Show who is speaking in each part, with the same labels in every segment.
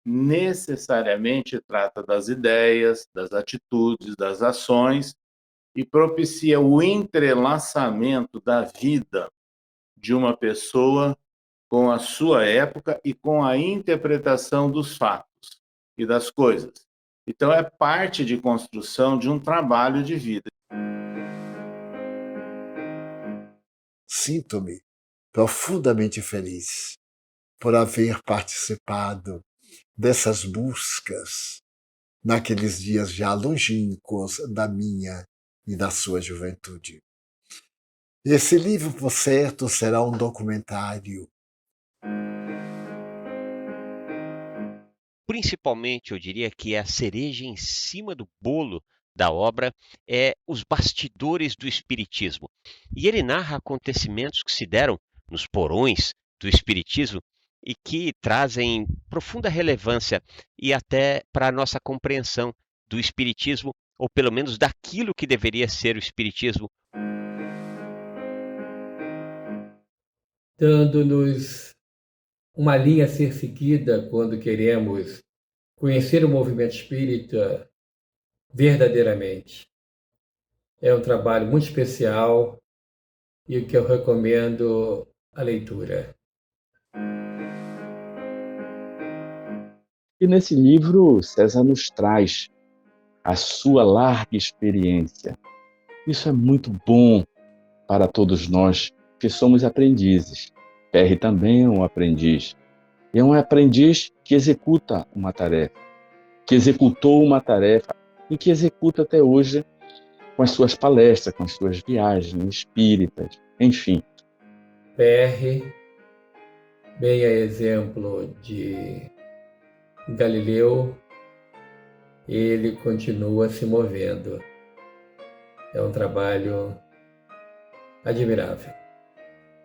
Speaker 1: necessariamente trata das ideias, das atitudes, das ações e propicia o entrelaçamento da vida de uma pessoa com a sua época e com a interpretação dos fatos e das coisas. Então, é parte de construção de um trabalho de vida.
Speaker 2: Sinto-me profundamente feliz por haver participado dessas buscas naqueles dias já longínquos da minha e da sua juventude. Esse livro, por certo, será um documentário.
Speaker 3: Principalmente, eu diria que a cereja em cima do bolo da obra é os bastidores do espiritismo. E ele narra acontecimentos que se deram nos porões do espiritismo e que trazem profunda relevância e até para a nossa compreensão do espiritismo, ou pelo menos daquilo que deveria ser o espiritismo.
Speaker 4: Dando-nos uma linha a ser seguida quando queremos conhecer o movimento espírita verdadeiramente. É um trabalho muito especial e que eu recomendo a leitura.
Speaker 5: E nesse livro, César nos traz a sua larga experiência. Isso é muito bom para todos nós que somos aprendizes. Perry também é um aprendiz. E é um aprendiz que executa uma tarefa, que executou uma tarefa e que executa até hoje com as suas palestras, com as suas viagens espíritas, enfim.
Speaker 4: Perry, bem a exemplo de Galileu, ele continua se movendo. É um trabalho admirável.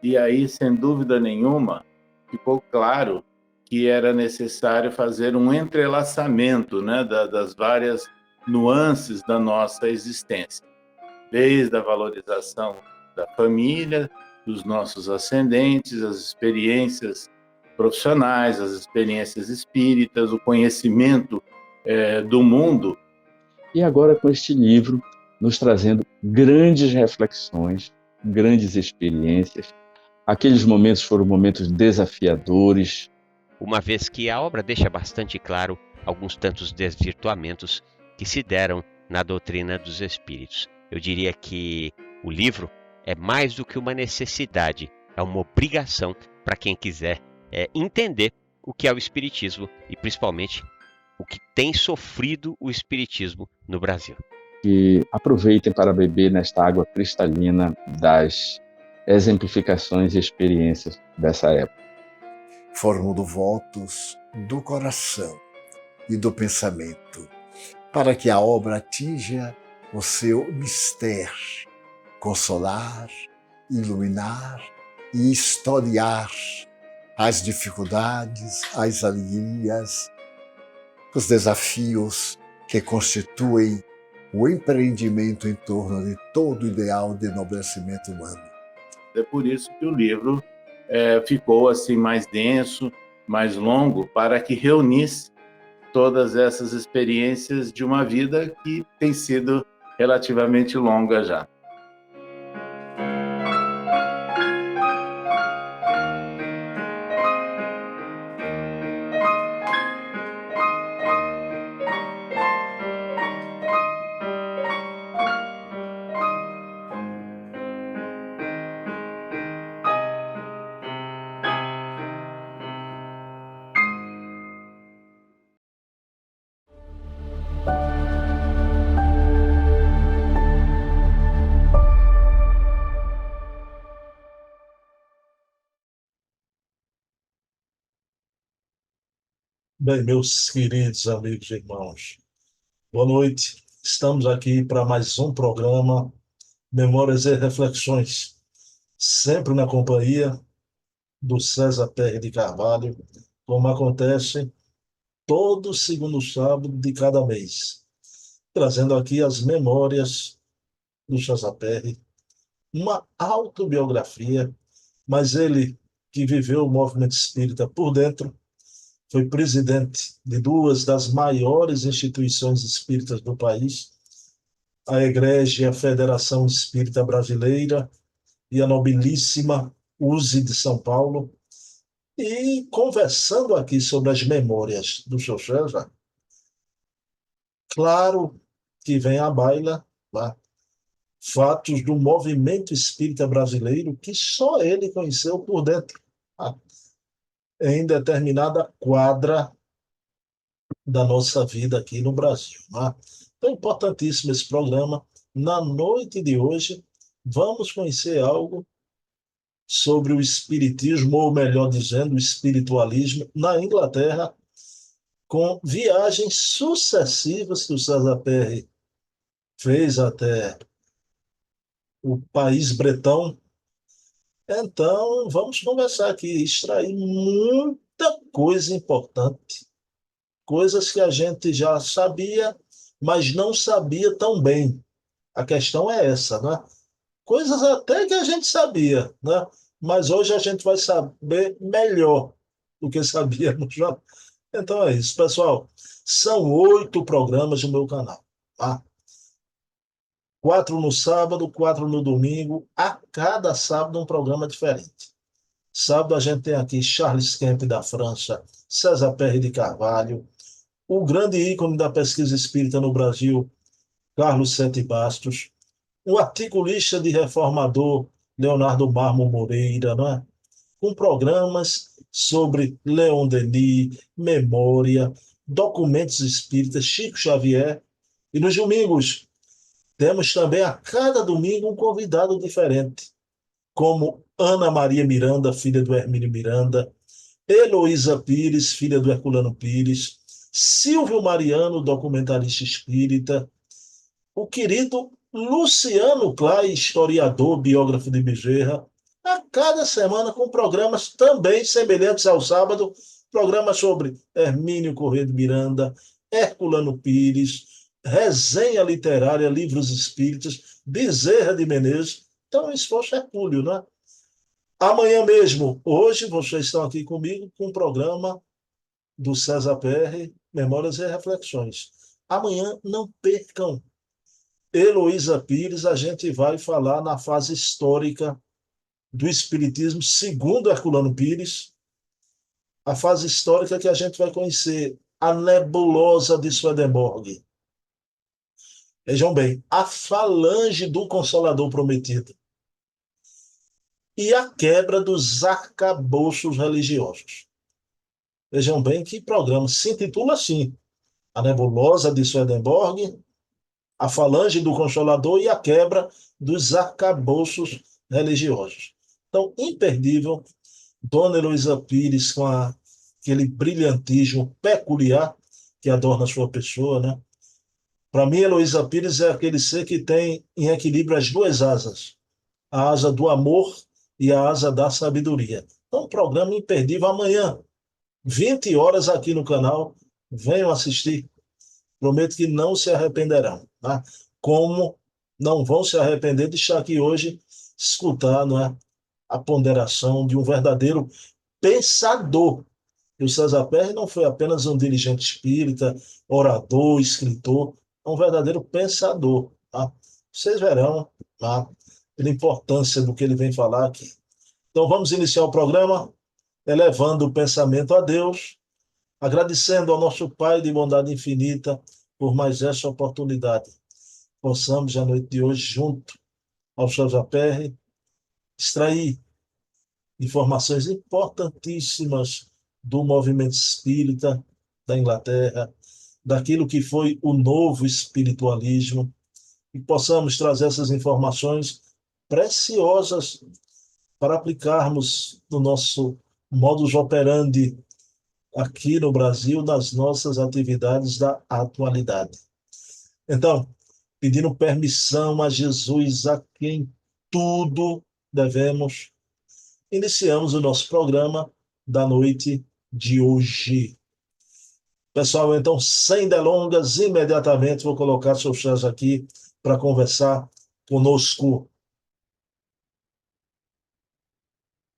Speaker 1: E aí, sem dúvida nenhuma, ficou claro que era necessário fazer um entrelaçamento, né, das várias nuances da nossa existência, desde a valorização da família, dos nossos ascendentes, as experiências profissionais, as experiências espíritas, o conhecimento do mundo.
Speaker 5: E agora com este livro, nos trazendo grandes reflexões, grandes experiências. Aqueles momentos foram momentos desafiadores.
Speaker 3: Uma vez que a obra deixa bastante claro alguns tantos desvirtuamentos que se deram na doutrina dos espíritos. Eu diria que o livro é mais do que uma necessidade, é uma obrigação para quem quiser entender o que é o espiritismo e principalmente o que tem sofrido o espiritismo no Brasil.
Speaker 5: Que aproveitem para beber nesta água cristalina das exemplificações e experiências dessa época.
Speaker 2: Formulo votos do coração e do pensamento para que a obra atinja o seu mistério, consolar, iluminar e historiar as dificuldades, as alegrias, os desafios que constituem o empreendimento em torno de todo o ideal de enobrecimento humano.
Speaker 1: É por isso que o livro ficou assim mais denso, mais longo, para que reunisse todas essas experiências de uma vida que tem sido relativamente longa já.
Speaker 6: Bem, meus queridos amigos e irmãos, boa noite. Estamos aqui para mais um programa Memórias e Reflexões, sempre na companhia do César Perry de Carvalho, como acontece todo segundo sábado de cada mês, trazendo aqui as memórias do César Perry, uma autobiografia, mas ele que viveu o movimento espírita por dentro, foi presidente de duas das maiores instituições espíritas do país, a Egrégia Federação Espírita Brasileira e a nobilíssima USE de São Paulo. E conversando aqui sobre as memórias do seu César, claro que vem à baila, né, fatos do movimento espírita brasileiro que só ele conheceu por dentro, né, em determinada quadra da nossa vida aqui no Brasil. Né? Então, é importantíssimo esse programa. Na noite de hoje, vamos conhecer algo sobre o espiritismo, ou melhor dizendo, o espiritualismo na Inglaterra, com viagens sucessivas que o César Perry fez até o país bretão. Então, vamos conversar aqui, extrair muita coisa importante, coisas que a gente já sabia, mas não sabia tão bem. A questão é essa, né? Coisas até que a gente sabia, né? Mas hoje a gente vai saber melhor do que sabíamos já. Então é isso, pessoal. São 8 programas no meu canal, tá? 4 no sábado, 4 no domingo. A cada sábado um programa diferente. Sábado a gente tem aqui Charles Kemp da França, César Perry de Carvalho, o grande ícone da pesquisa espírita no Brasil, Carlos Sete Bastos, o articulista de reformador Leonardo Marmo Moreira, não é? Com programas sobre Leon Denis, memória, documentos espíritas, Chico Xavier. E nos domingos, temos também a cada domingo um convidado diferente, como Ana Maria Miranda, filha do Hermínio Miranda, Heloísa Pires, filha do Herculano Pires, Silvio Mariano, documentarista espírita, o querido Luciano Clay, historiador, biógrafo de Bezerra, a cada semana com programas também semelhantes ao sábado, programas sobre Hermínio Corrêa de Miranda, Herculano Pires, resenha literária, livros espíritas, Bezerra de Menezes. Então, o esforço é hercúleo, né? Amanhã mesmo, hoje, vocês estão aqui comigo com o programa do César Perry, Memórias e Reflexões. Amanhã, não percam. Heloísa Pires, a gente vai falar na fase histórica do Espiritismo, segundo Herculano Pires, a fase histórica que a gente vai conhecer a nebulosa de Swedenborg. Vejam bem, a falange do Consolador Prometido e a quebra dos arcabouços religiosos. Vejam bem que programa se intitula assim, a nebulosa de Swedenborg, a falange do Consolador e a quebra dos arcabouços religiosos. Então, imperdível, Dona Heloísa Pires com aquele brilhantismo peculiar que adorna a sua pessoa, né? Para mim, Heloísa Pires é aquele ser que tem em equilíbrio as duas asas, a asa do amor e a asa da sabedoria. Então, um programa imperdível amanhã, 20 horas aqui no canal, venham assistir. Prometo que não se arrependerão. Tá? Como não vão se arrepender de estar aqui hoje, escutar, não é, a ponderação de um verdadeiro pensador. E o César Perry não foi apenas um dirigente espírita, orador, escritor, é um verdadeiro pensador. Tá? Vocês verão, tá, a importância do que ele vem falar aqui. Então vamos iniciar o programa elevando o pensamento a Deus, agradecendo ao nosso Pai de bondade infinita por mais essa oportunidade. Possamos, à noite de hoje, junto ao César Perry, extrair informações importantíssimas do movimento espírita da Inglaterra, daquilo que foi o novo espiritualismo, e possamos trazer essas informações preciosas para aplicarmos no nosso modus operandi aqui no Brasil, nas nossas atividades da atualidade. Então, pedindo permissão a Jesus, a quem tudo devemos, iniciamos o nosso programa da noite de hoje. Pessoal, então, sem delongas, imediatamente vou colocar seu César aqui para conversar conosco.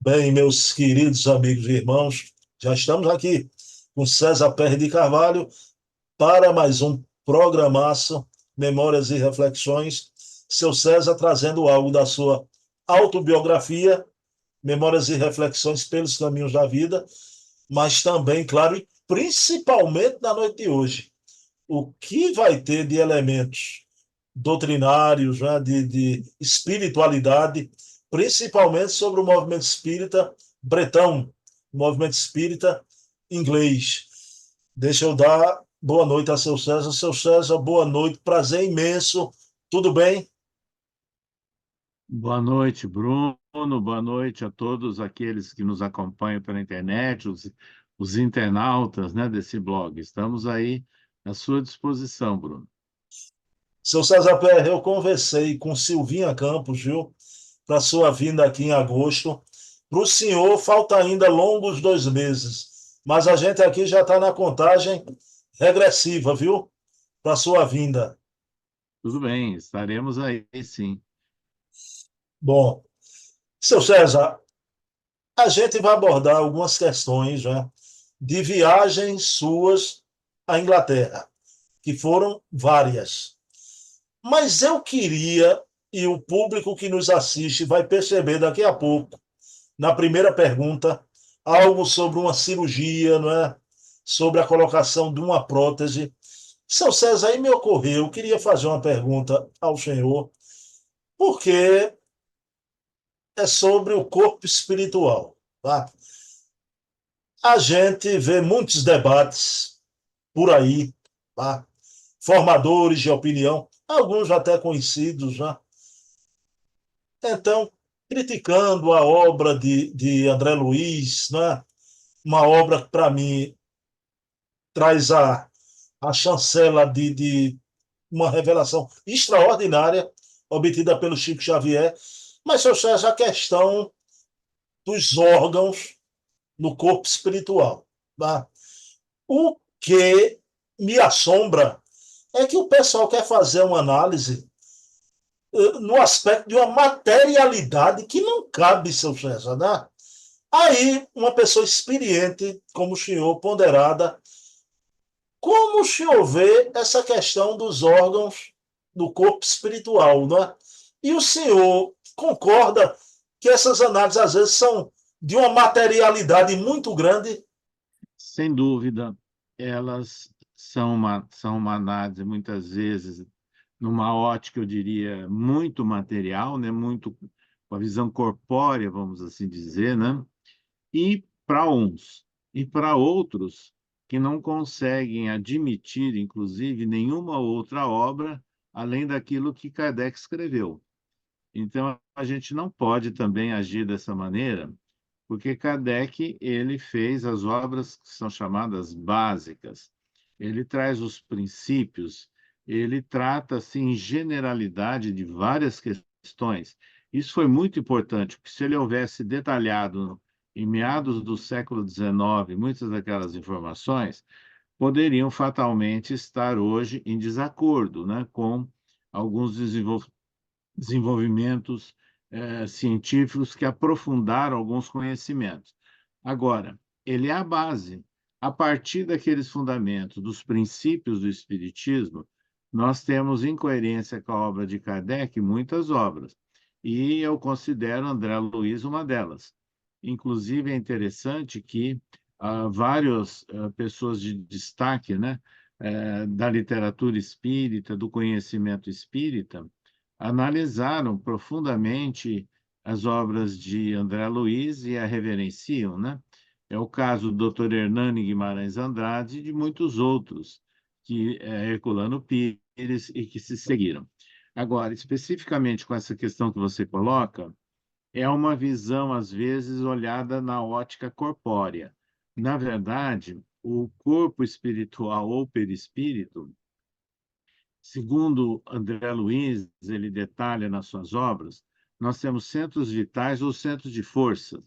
Speaker 6: Bem, meus queridos amigos e irmãos, já estamos aqui com César Pérez de Carvalho, para mais um programaço, Memórias e Reflexões. Seu César trazendo algo da sua autobiografia, Memórias e Reflexões pelos Caminhos da Vida, mas também, claro, e principalmente na noite de hoje, o que vai ter de elementos doutrinários, né, de espiritualidade, principalmente sobre o movimento espírita bretão, movimento espírita inglês. Deixa eu dar boa noite a seu César. Seu César, boa noite, prazer imenso. Tudo bem?
Speaker 1: Boa noite, Bruno. Boa noite a todos aqueles que nos acompanham pela internet, os internautas, né, desse blog. Estamos aí à sua disposição, Bruno.
Speaker 6: Seu César Pérez, eu conversei com Silvinha Campos, viu, para sua vinda aqui em agosto. Para o senhor, falta ainda longos 2 meses, mas a gente aqui já está na contagem regressiva, viu, para sua vinda.
Speaker 1: Tudo bem, estaremos aí, sim.
Speaker 6: Bom, seu César, a gente vai abordar algumas questões, né, de viagens suas à Inglaterra, que foram várias. Mas eu queria, e o público que nos assiste vai perceber daqui a pouco, na primeira pergunta, algo sobre uma cirurgia, não é? Sobre a colocação de uma prótese. Seu César, aí me ocorreu, eu queria fazer uma pergunta ao senhor, porque é sobre o corpo espiritual. Tá? A gente vê muitos debates por aí, tá? Formadores de opinião, alguns até conhecidos, né? Então, criticando a obra de André Luiz, né? Uma obra que, para mim, traz a chancela de uma revelação extraordinária obtida pelo Chico Xavier. Mas, seu César, a questão dos órgãos no corpo espiritual. Tá? O que me assombra é que o pessoal quer fazer uma análise no aspecto de uma materialidade que não cabe, seu César. Né? Aí, uma pessoa experiente, como o senhor, ponderada, como o senhor vê essa questão dos órgãos do corpo espiritual, não é? E o senhor concorda que essas análises, às vezes, são de uma materialidade muito grande?
Speaker 1: Sem dúvida, elas são uma análise, muitas vezes, numa ótica, eu diria, muito material, né? Muito com a visão corpórea, vamos assim dizer, né? E para uns, e para outros que não conseguem admitir, inclusive, nenhuma outra obra além daquilo que Kardec escreveu. Então, a gente não pode também agir dessa maneira, porque Kardec ele fez as obras que são chamadas básicas. Ele traz os princípios, ele trata assim, em generalidade de várias questões. Isso foi muito importante, porque se ele houvesse detalhado em meados do século XIX muitas daquelas informações, poderiam fatalmente estar hoje em desacordo, né, com alguns desenvolvimentos científicos que aprofundaram alguns conhecimentos. Agora, ele é a base. A partir daqueles fundamentos, dos princípios do Espiritismo, nós temos, em coerência com a obra de Kardec, muitas obras. E eu considero André Luiz uma delas. Inclusive, é interessante que várias pessoas de destaque, né, da literatura espírita, do conhecimento espírita, analisaram profundamente as obras de André Luiz e a reverenciam, né? É o caso do Dr. Hernani Guimarães Andrade e de muitos outros, que Herculano Pires e que se seguiram. Agora, especificamente com essa questão que você coloca, é uma visão, às vezes, olhada na ótica corpórea. Na verdade, o corpo espiritual ou perispírito, segundo André Luiz, ele detalha nas suas obras, nós temos centros vitais ou centros de força.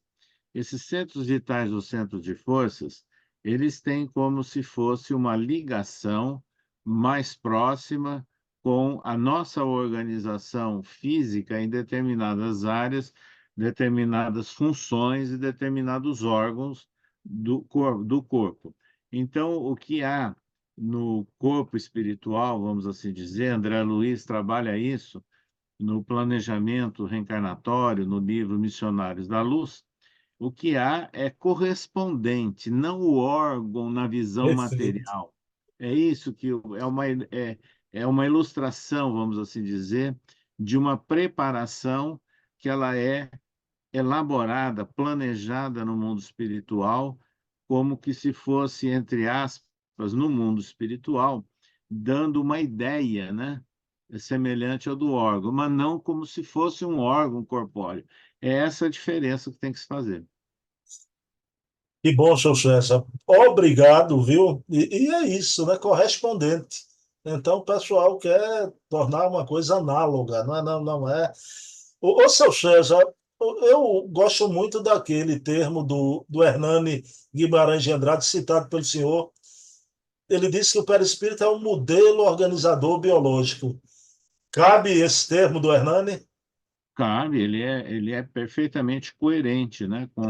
Speaker 1: Esses centros vitais ou centros de forças, eles têm como se fosse uma ligação mais próxima com a nossa organização física em determinadas áreas, determinadas funções e determinados órgãos do corpo. Então, o que há no corpo espiritual, vamos assim dizer, André Luiz trabalha isso no planejamento reencarnatório, no livro Missionários da Luz. O que há é correspondente, não o órgão na visão
Speaker 6: Perfeito.
Speaker 1: material. É isso que é uma ilustração, vamos assim dizer, de uma preparação que ela é elaborada, planejada no mundo espiritual, como que se fosse, entre aspas, no mundo espiritual, dando uma ideia, né? Semelhante ao do órgão, mas não como se fosse um órgão corpóreo. É essa a diferença que tem que se fazer.
Speaker 6: Que bom, seu César. Obrigado, viu? E é isso, né? Correspondente. Então, o pessoal quer tornar uma coisa análoga, não é? Não, não é. Ô, seu César, eu gosto muito daquele termo do Hernani Guimarães de Andrade, citado pelo senhor. Ele disse que o perispírito é um modelo organizador biológico. Cabe esse termo do Hernani?
Speaker 1: Cabe, ele é perfeitamente coerente, né, com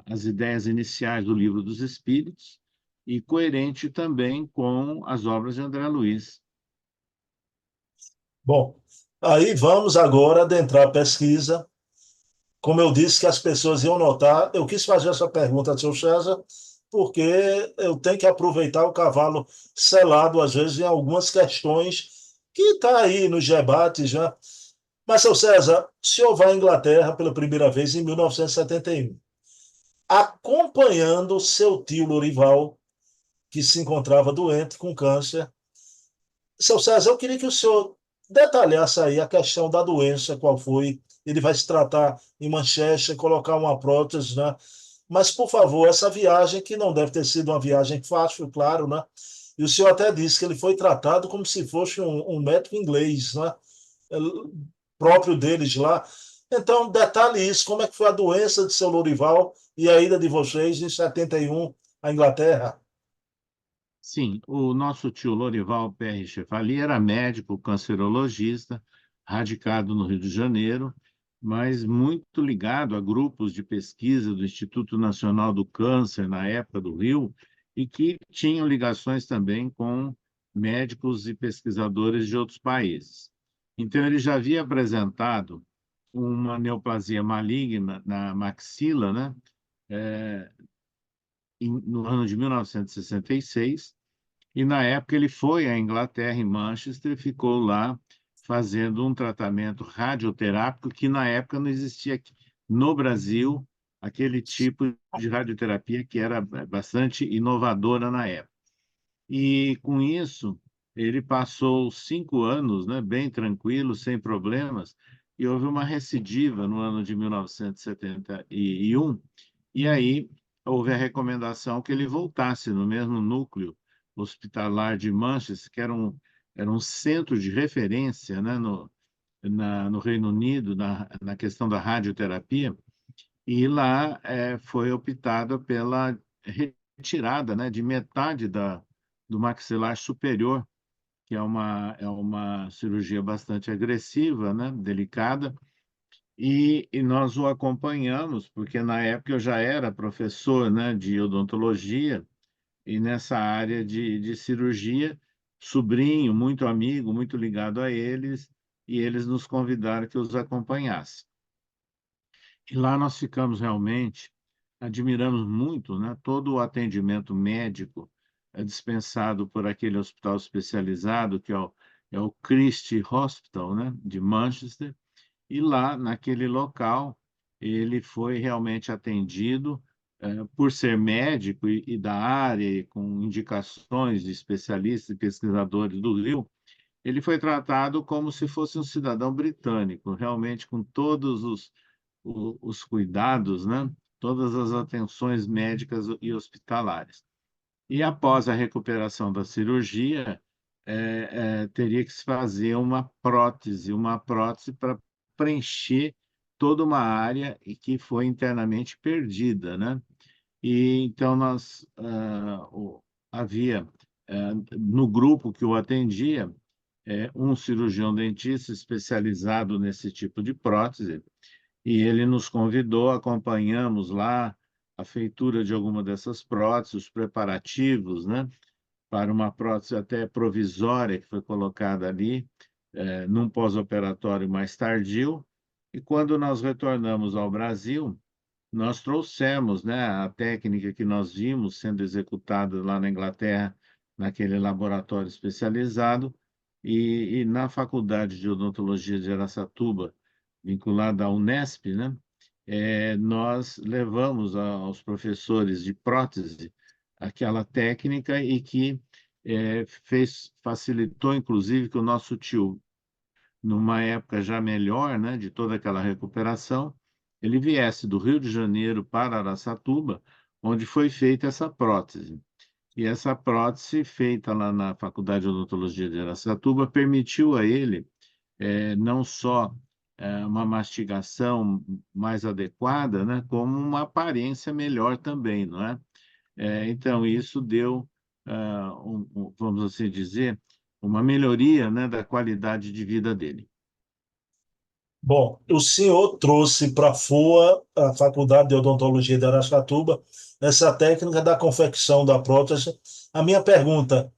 Speaker 1: as ideias iniciais do Livro dos Espíritos e coerente também com as obras de André Luiz.
Speaker 6: Bom, aí vamos agora adentrar a pesquisa. Como eu disse que as pessoas iam notar, eu quis fazer essa pergunta ao seu César, porque eu tenho que aproveitar o cavalo selado, às vezes, em algumas questões que está aí nos debates já. Mas, seu César, o senhor vai à Inglaterra pela primeira vez em 1971, acompanhando seu tio Lorival, que se encontrava doente com câncer. Seu César, eu queria que o senhor detalhasse aí a questão da doença, qual foi. Ele vai se tratar em Manchester, colocar uma prótese, né? Mas, por favor, essa viagem, que não deve ter sido uma viagem fácil, claro, né? E o senhor até disse que ele foi tratado como se fosse um médico inglês, né? É, próprio deles lá. Então, detalhe isso, como é que foi a doença de seu Lorival e a ida de vocês em 71 à Inglaterra?
Speaker 1: Sim, o nosso tio Lorival Perry Chevalier era médico cancerologista, radicado no Rio de Janeiro, mas muito ligado a grupos de pesquisa do Instituto Nacional do Câncer, na época do Rio, e que tinham ligações também com médicos e pesquisadores de outros países. Então, ele já havia apresentado uma neoplasia maligna na maxila, né? No ano de 1966, e na época ele foi à Inglaterra, em Manchester, e ficou lá fazendo um tratamento radioterápico que na época não existia aqui no Brasil, aquele tipo de radioterapia que era bastante inovadora na época. E com isso, ele passou 5 anos, né, bem tranquilo, sem problemas, e houve uma recidiva no ano de 1971, e aí houve a recomendação que ele voltasse no mesmo núcleo hospitalar de Manchester, que era um centro de referência, né, no Reino Unido, na questão da radioterapia, e lá foi optado pela retirada, né, de metade do maxilar superior, que é uma cirurgia bastante agressiva, né, delicada, e nós o acompanhamos, porque na época eu já era professor, né, de odontologia, e nessa área de cirurgia, sobrinho, muito amigo, muito ligado a eles, e eles nos convidaram que os acompanhasse. E lá nós ficamos realmente, admiramos muito, né, todo o atendimento médico dispensado por aquele hospital especializado, que é o Christie Hospital, né, de Manchester, e lá, naquele local, ele foi realmente atendido, por ser médico e da área, e com indicações de especialistas e pesquisadores do Rio, ele foi tratado como se fosse um cidadão britânico, realmente com todos os cuidados, né? Todas as atenções médicas e hospitalares. E após a recuperação da cirurgia, teria que se fazer uma prótese para preencher toda uma área e que foi internamente perdida, né? E então havia no grupo que o atendia um cirurgião dentista especializado nesse tipo de prótese, e ele nos convidou, acompanhamos lá a feitura de alguma dessas próteses, os preparativos, né, para uma prótese até provisória que foi colocada ali, num pós-operatório mais tardio. E quando nós retornamos ao Brasil, nós trouxemos, né, a técnica que nós vimos sendo executada lá na Inglaterra, naquele laboratório especializado, e na Faculdade de Odontologia de Araçatuba, vinculada à Unesp, né, nós levamos aos professores de prótese aquela técnica e que facilitou, inclusive, que o nosso tio, numa época já melhor, né, de toda aquela recuperação, ele viesse do Rio de Janeiro para Araçatuba, onde foi feita essa prótese. E essa prótese, feita lá na Faculdade de Odontologia de Araçatuba, permitiu a ele não só uma mastigação mais adequada, né, como uma aparência melhor também, não é? Então, isso deu, vamos assim dizer, uma melhoria, né, da qualidade de vida dele.
Speaker 6: Bom, o senhor trouxe para a FOA, a Faculdade de Odontologia de Araçatuba, essa técnica da confecção da prótese. A minha pergunta,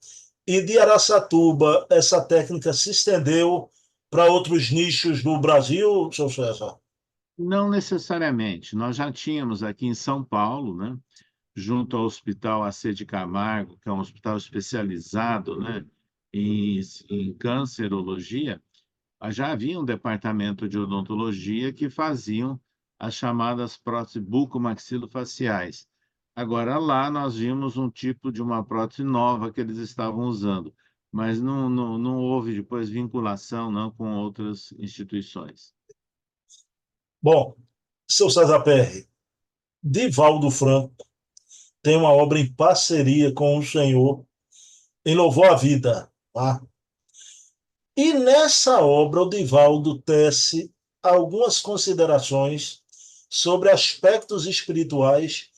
Speaker 6: e de Araçatuba, essa técnica se estendeu para outros nichos do Brasil, seu César?
Speaker 1: Não necessariamente. Nós já tínhamos aqui em São Paulo, né, junto ao Hospital AC de Camargo, que é um hospital especializado, né, em cancerologia, já havia um departamento de odontologia que faziam as chamadas próteses bucomaxilofaciais. Agora, lá nós vimos um tipo de uma prótese nova que eles estavam usando, mas não houve depois vinculação não, com outras instituições.
Speaker 6: Bom, seu César Perry, Divaldo Franco tem uma obra em parceria com o senhor em Louvor à Vida, tá? E nessa obra, o Divaldo tece algumas considerações sobre aspectos espirituais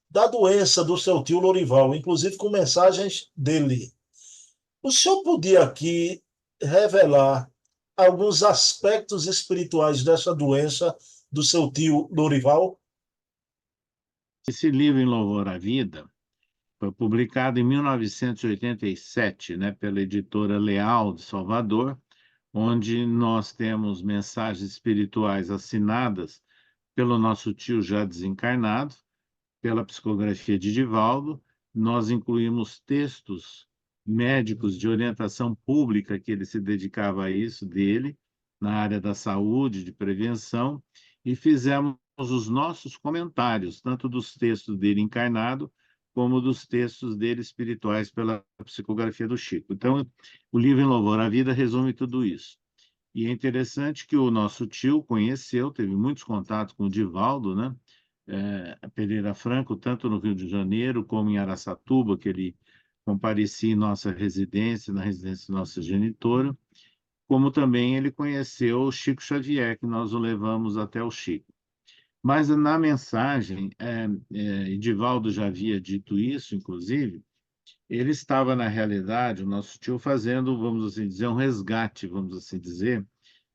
Speaker 6: da doença do seu tio Lorival, inclusive com mensagens dele. O senhor podia aqui revelar alguns aspectos espirituais dessa doença do seu tio Lorival?
Speaker 1: Esse livro, Em Louvor à Vida, foi publicado em 1987, né, pela editora Leal de Salvador, onde nós temos mensagens espirituais assinadas pelo nosso tio já desencarnado, pela psicografia de Divaldo. Nós incluímos textos médicos de orientação pública que ele se dedicava a isso, dele, na área da saúde, de prevenção, e fizemos os nossos comentários, tanto dos textos dele encarnado, como dos textos dele espirituais pela psicografia do Chico. Então, o livro Em Louvor à Vida resume tudo isso. E é interessante que o nosso tio conheceu, teve muitos contatos com o Divaldo, né? Pereira Franco, tanto no Rio de Janeiro como em Araçatuba, que ele comparecia em nossa residência, na residência da nossa genitora, como também ele conheceu o Chico Xavier, que nós o levamos até o Chico. Mas na mensagem, Divaldo já havia dito isso, inclusive, ele estava, na realidade, o nosso tio, fazendo, vamos assim dizer, um resgate, vamos assim dizer,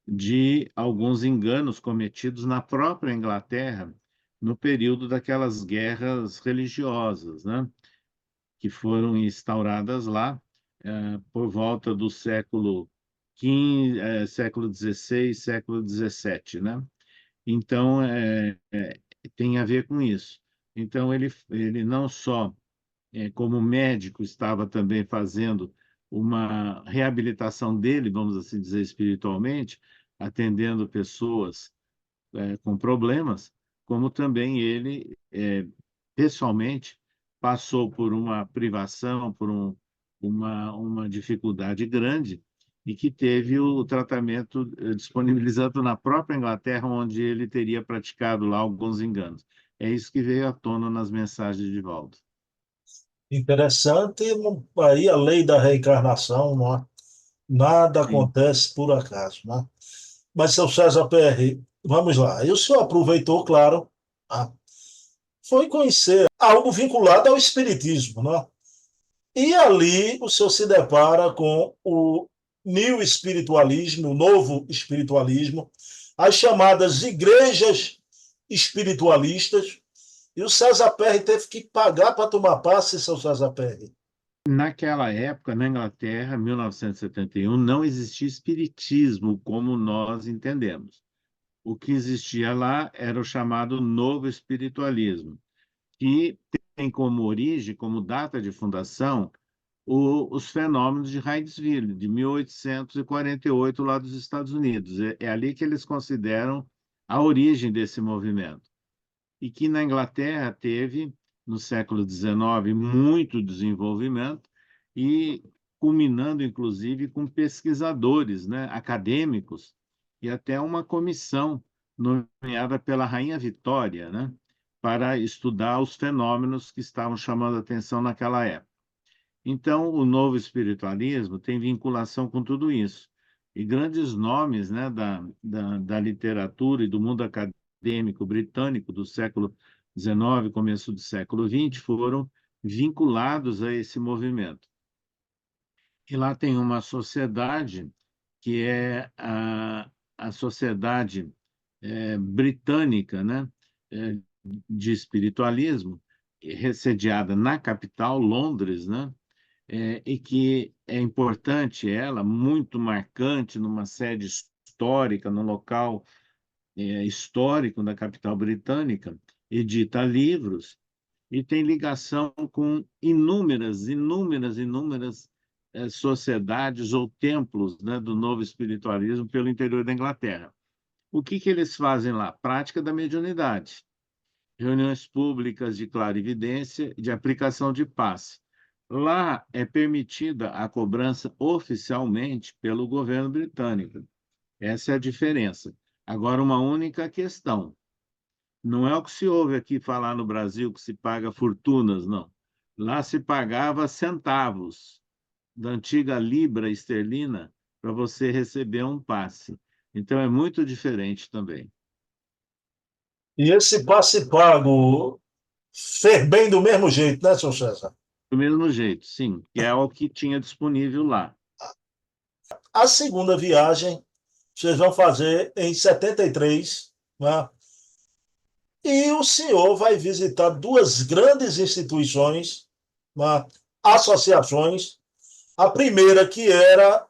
Speaker 1: de alguns enganos cometidos na própria Inglaterra no período daquelas guerras religiosas, né, que foram instauradas lá por volta do século XV, século XVI, século XVII, né? Então, tem a ver com isso. Então, ele não só, como médico, estava também fazendo uma reabilitação dele, vamos assim dizer, espiritualmente, atendendo pessoas com problemas, como também ele, pessoalmente, passou por uma privação, por uma dificuldade grande, e que teve o tratamento disponibilizado na própria Inglaterra, onde ele teria praticado lá alguns enganos. É isso que veio à tona nas mensagens de Divaldo.
Speaker 6: Interessante, aí a lei da reencarnação, não é? Nada
Speaker 1: Sim.
Speaker 6: acontece por acaso, né? Mas, seu César PR, vamos lá. E o senhor aproveitou, claro, tá? Foi conhecer algo vinculado ao espiritismo, né? E ali o senhor se depara com o new espiritualismo, o novo espiritualismo, as chamadas igrejas espiritualistas, E o César Perry teve que pagar para tomar passe, seu César Perry.
Speaker 1: Naquela época, na Inglaterra, 1971, não existia espiritismo como nós entendemos. O que existia lá era o chamado novo espiritualismo, que tem como origem, como data de fundação, os fenômenos de Hydesville, de 1848, lá dos Estados Unidos. É ali que eles consideram a origem desse movimento. E que na Inglaterra teve, no século XIX, muito desenvolvimento e culminando, inclusive, com pesquisadores, né, acadêmicos, e até uma comissão nomeada pela Rainha Vitória, né, para estudar os fenômenos que estavam chamando a atenção naquela época. Então, o novo espiritualismo tem vinculação com tudo isso. E grandes nomes, né, da literatura e do mundo acadêmico britânico do século XIX, começo do século XX, foram vinculados a esse movimento. E lá tem uma sociedade que é a Sociedade Britânica, né, de Espiritualismo, sediada na capital, Londres, né, e que é importante ela, muito marcante, numa sede histórica, no local histórico da capital britânica, edita livros e tem ligação com inúmeras sociedades ou templos, né, do novo espiritualismo pelo interior da Inglaterra. O que eles fazem lá? Prática da mediunidade, reuniões públicas de clarividência e de aplicação de passe. Lá é permitida a cobrança oficialmente pelo governo britânico. Essa é a diferença. Agora, uma única questão. Não é o que se ouve aqui falar no Brasil, que se paga fortunas, não. Lá se pagava centavos da antiga libra esterlina para você receber um passe. Então, é muito diferente também.
Speaker 6: E esse passe pago fez bem do mesmo jeito, né, seu César?
Speaker 1: Do mesmo jeito, sim, que é o que tinha disponível lá.
Speaker 6: A segunda viagem vocês vão fazer em 73, né? E o senhor vai visitar duas grandes instituições, né? Associações. A primeira, que era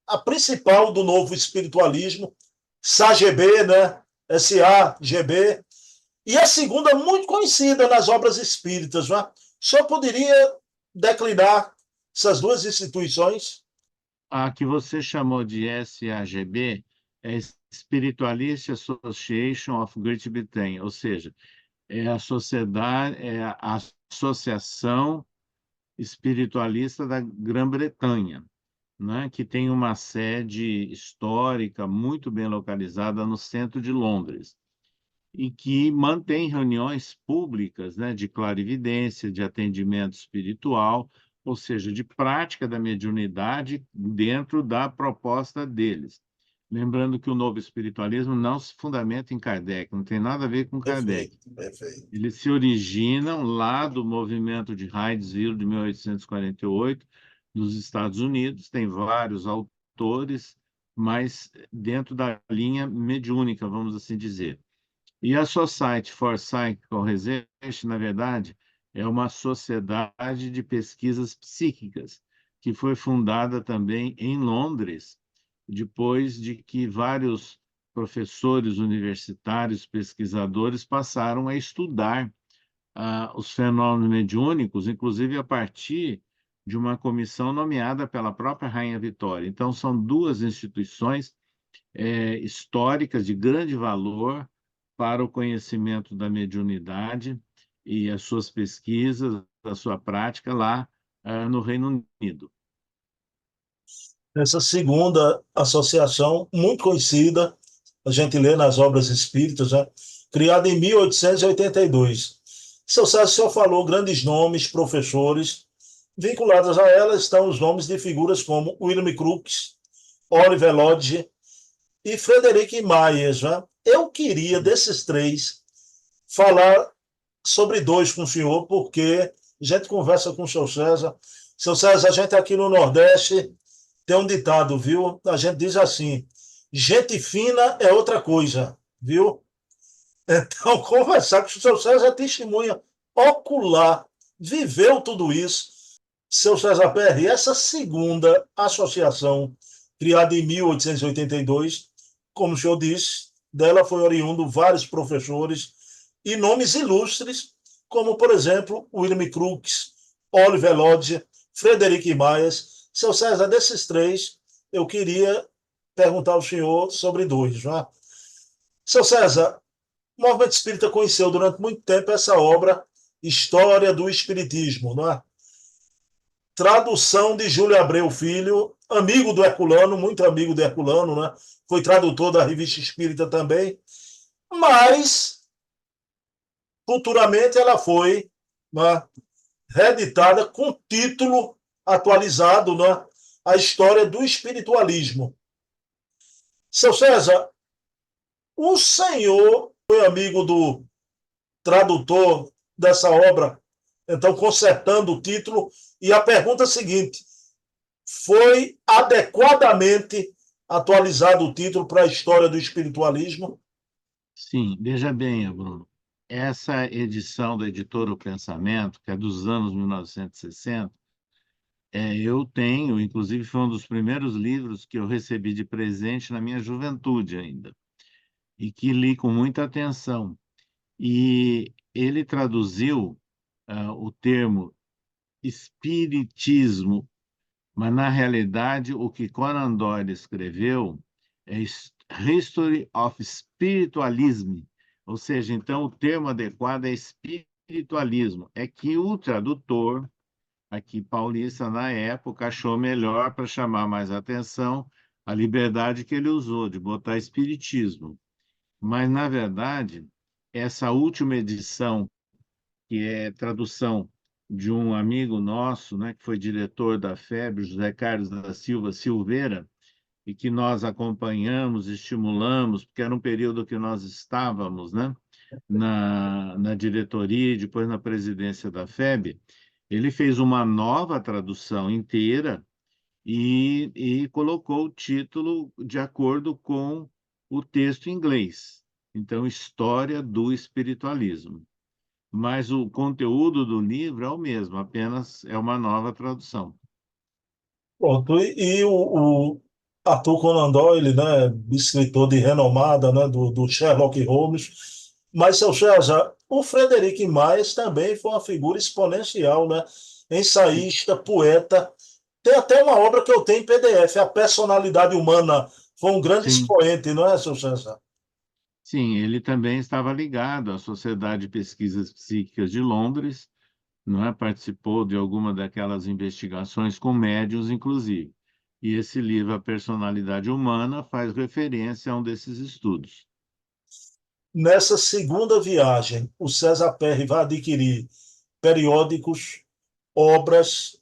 Speaker 6: a principal do novo espiritualismo, SAGB, né? SAGB. E a segunda, muito conhecida nas obras espíritas, né? O senhor poderia declinar essas duas instituições?
Speaker 1: A que você chamou de SAGB é Spiritualist Association of Great Britain, ou seja, é a sociedade, é a Associação Espiritualista da Grã-Bretanha, né, que tem uma sede histórica muito bem localizada no centro de Londres e que mantém reuniões públicas, né, de clarividência, de atendimento espiritual, ou seja, de prática da mediunidade dentro da proposta deles. Lembrando que o novo espiritualismo não se fundamenta em Kardec, não tem nada a ver com Kardec.
Speaker 6: Perfeito.
Speaker 1: Eles se originam lá do movimento de Hydesville de 1848, dos Estados Unidos, tem vários autores, mas dentro da linha mediúnica, vamos assim dizer. E a Society for Psychical Research, na verdade, é uma sociedade de pesquisas psíquicas, que foi fundada também em Londres, depois de que vários professores universitários, pesquisadores, passaram a estudar os fenômenos mediúnicos, inclusive a partir de uma comissão nomeada pela própria Rainha Vitória. Então, são duas instituições históricas de grande valor para o conhecimento da mediunidade e as suas pesquisas, a sua prática lá no Reino Unido.
Speaker 6: Essa segunda associação, muito conhecida, a gente lê nas obras espíritas, né? Criada em 1882. Seu César, o senhor falou grandes nomes, professores. Vinculados a ela estão os nomes de figuras como William Crookes, Oliver Lodge e Frederick Myers, né? Eu queria, desses três, falar sobre dois com o senhor, porque a gente conversa com o seu César. Seu César, a gente aqui no Nordeste tem um ditado, viu? A gente diz assim, gente fina é outra coisa, viu? Então, conversar com o seu César é testemunha ocular, viveu tudo isso. Seu César Perry, essa segunda associação, criada em 1882, como o senhor disse, dela foi oriundo vários professores e nomes ilustres, como, por exemplo, William Crookes, Oliver Lodge, Frederic Myers. Seu César, desses três, eu queria perguntar ao senhor sobre dois. Não é? Seu César, o movimento espírita conheceu durante muito tempo essa obra, História do Espiritismo, não é? Tradução de Júlio Abreu Filho, amigo do Herculano, muito amigo do Herculano, né? Foi tradutor da Revista Espírita também, mas futuramente ela foi, né, reeditada com título atualizado, né? A História do Espiritualismo. Seu César, o senhor foi amigo do tradutor dessa obra, então consertando o título, e a pergunta é a seguinte: foi adequadamente atualizado o título para a história do espiritualismo?
Speaker 1: Sim, veja bem, Bruno, essa edição da editora O Pensamento, que é dos anos 1960, eu tenho, inclusive foi um dos primeiros livros que eu recebi de presente na minha juventude ainda, e que li com muita atenção. E ele traduziu o termo espiritismo, mas na realidade o que Conan Doyle escreveu é History of Spiritualism, ou seja, então o termo adequado é espiritualismo. É que o tradutor aqui paulista na época achou melhor para chamar mais atenção a liberdade que ele usou de botar espiritismo. Mas na verdade, essa última edição, que é tradução de um amigo nosso, né, que foi diretor da FEB, José Carlos da Silva Silveira, e que nós acompanhamos, estimulamos, porque era um período que nós estávamos, né, na diretoria e depois na presidência da FEB. Ele fez uma nova tradução inteira e colocou o título de acordo com o texto em inglês. Então, História do Espiritualismo. Mas o conteúdo do livro é o mesmo, apenas é uma nova tradução.
Speaker 6: Pronto, e o Arthur Conan Doyle, né, escritor de renomada, né, do Sherlock Holmes, mas, seu César, o Frederic Myers também foi uma figura exponencial, né, ensaísta, poeta, tem até uma obra que eu tenho em PDF, A Personalidade Humana, foi um grande
Speaker 1: Sim,
Speaker 6: expoente, não é, seu César?
Speaker 1: sim, ele também estava ligado à Sociedade de Pesquisas Psíquicas de Londres, não é? Participou de alguma daquelas investigações com médiuns, inclusive. E esse livro, A Personalidade Humana, faz referência a um desses estudos.
Speaker 6: Nessa segunda viagem, o César Perry vai adquirir periódicos, obras,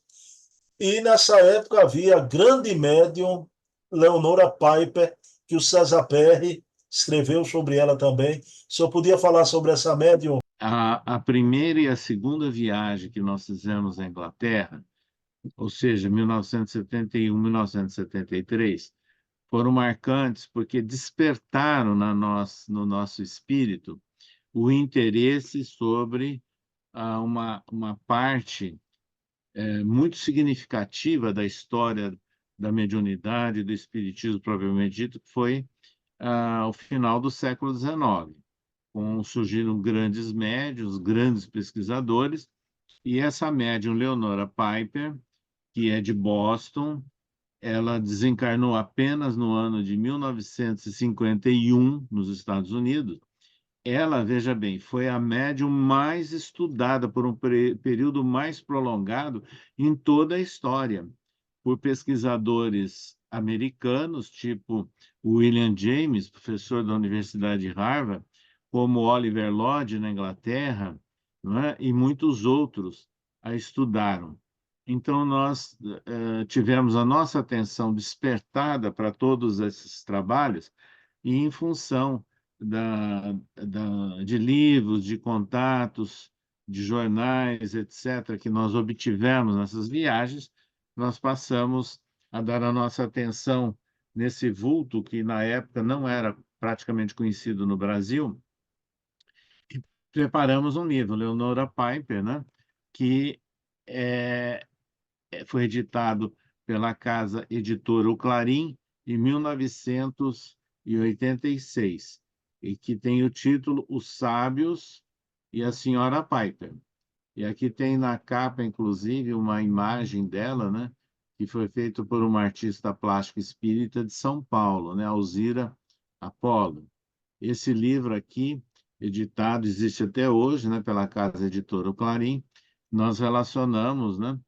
Speaker 6: e nessa época havia a grande médium Leonora Piper, que o César Perry escreveu sobre ela também. O senhor podia falar sobre essa médium?
Speaker 1: A primeira e a segunda viagem que nós fizemos à Inglaterra, ou seja, 1971, 1973, foram marcantes porque despertaram no nosso espírito o interesse sobre uma parte muito significativa da história da mediunidade e do espiritismo propriamente dito, que foi o final do século XIX, com surgiram grandes médiuns, grandes pesquisadores, e essa médium Leonora Piper, que é de Boston, ela desencarnou apenas no ano de 1951, nos Estados Unidos. Ela, veja bem, foi a médium mais estudada por um período mais prolongado em toda a história, por pesquisadores americanos, tipo William James, professor da Universidade de Harvard, como Oliver Lodge, na Inglaterra, não é? E muitos outros a estudaram. Então, nós tivemos a nossa atenção despertada para todos esses trabalhos, e em função de livros, de contatos, de jornais, etc., que nós obtivemos nessas viagens, nós passamos a dar a nossa atenção nesse vulto que, na época, não era praticamente conhecido no Brasil, preparamos um livro, Leonora Piper, né? Que é, foi editado pela casa editora O Clarim em 1986 e que tem o título Os Sábios e a Senhora Piper. E aqui tem na capa, inclusive, uma imagem dela, né? Que foi feita por uma artista plástica espírita de São Paulo, né? Alzira Apolo. Esse livro aqui, editado, existe até hoje, né, pela casa editora O Clarim. Nós relacionamos, né,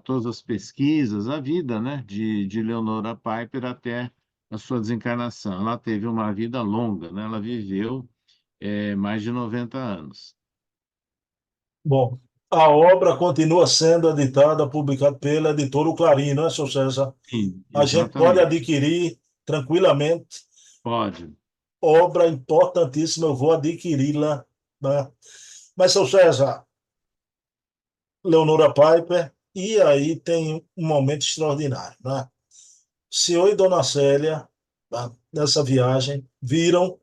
Speaker 1: todas as pesquisas, a vida, né, de Leonora Piper até a sua desencarnação. Ela teve uma vida longa, né? Ela viveu mais de 90 anos.
Speaker 6: Bom, a obra continua sendo editada, publicada pela editora O Clarim, não é, seu César?
Speaker 1: Sim,
Speaker 6: A gente pode
Speaker 1: exatamente.
Speaker 6: adquirir tranquilamente.
Speaker 1: Pode.
Speaker 6: Obra importantíssima, eu vou adquiri-la, né? Mas, seu César, Leonora Piper, e aí tem um momento extraordinário, né? O senhor e Dona Célia, né, nessa viagem, viram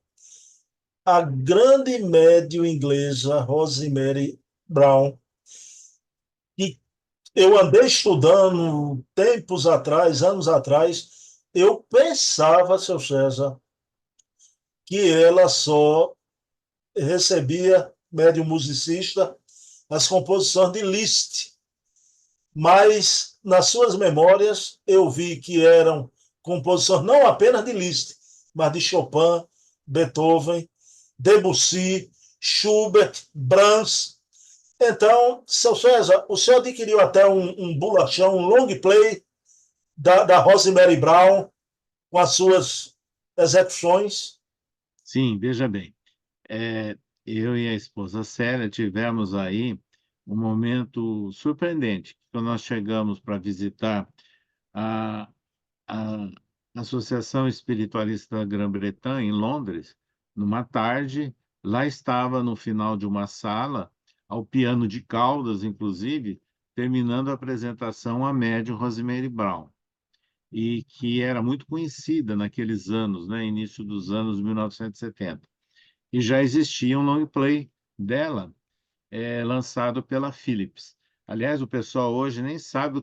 Speaker 6: a grande médium inglesa Rosemary Brown, que eu andei estudando tempos atrás, anos atrás, eu pensava, seu César, que ela só recebia, médium musicista, as composições de Liszt, mas nas suas memórias eu vi que eram composições não apenas de Liszt, mas de Chopin, Beethoven, Debussy, Schubert, Brahms. Então, seu César, o senhor adquiriu até um bolachão, um long play da Rosemary Brown com as suas execuções.
Speaker 1: Sim, veja bem. É, eu e a esposa Célia tivemos aí um momento surpreendente. Quando nós chegamos para visitar a, a Associação Espiritualista da Grã-Bretanha, em Londres, numa tarde, lá estava no final de uma sala, ao piano de caudas, inclusive, terminando a apresentação a médium Rosemary Brown, e que era muito conhecida naqueles anos, né, início dos anos 1970. E já existia um long play dela, lançado pela Philips. Aliás, o pessoal hoje nem sabe